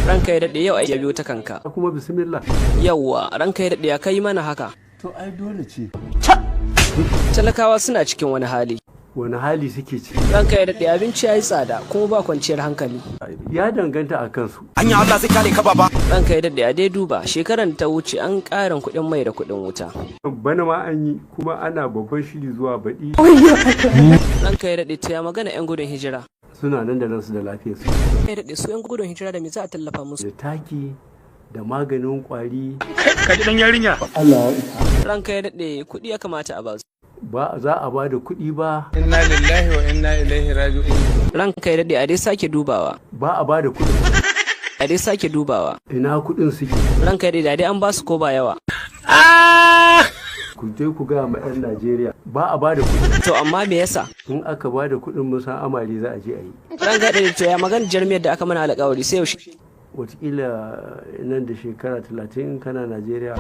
Ranka ya daɗe yau a biyo ta kanka. Kuma bismillah. Yawwa, ranka ya daɗe ya kai mana haka. To ai dole ce. Talakawa suna cikin wani hali. Wani hali suke ci? Ranka ya daɗe abinci ya yi tsada kuma ba kwanciyar hankali. Ya danganta a kansu. Anya Allah zai kare ka baba. Ranka ya daɗe a dai duba shekaran ta wuce an ƙarin kuɗin mai da kuɗin wuta. Bana ma an yi kuma ana babban shiri zuwa baɗi. Ranka ya daɗe ta ya magana 'yan gudun hijira. Suna nan da ransu da lafiyarsu. Ranka ya daɗe su 'yan gudun hijira da me za a tallafa musu? Da taki da maganin kwari. Ka ji dan yarinya. Allah ya Ranka ya daɗe kuɗi ya kamata a ba su. Ba za a ba da kuɗi ba. Inna lillahi wa inna ilaihi raji'un. Ranka ya daɗe a dai sake dubawa. Ba a ba da kuɗi. A dai sake dubawa. Ina kuɗin suke? Ranka ya daɗe a dai an ba su ko ba yawa. Ku je ku ga ma 'yan Najeriya ba a ba da kuɗi. To amma me yasa? In aka ba da kuɗin musan amare za a je a yi. Ranka ya daɗe to ya magana jarmiyar da aka mana alƙawari sai yaushe. Wataƙila nan da shekara 30 kana Najeriya.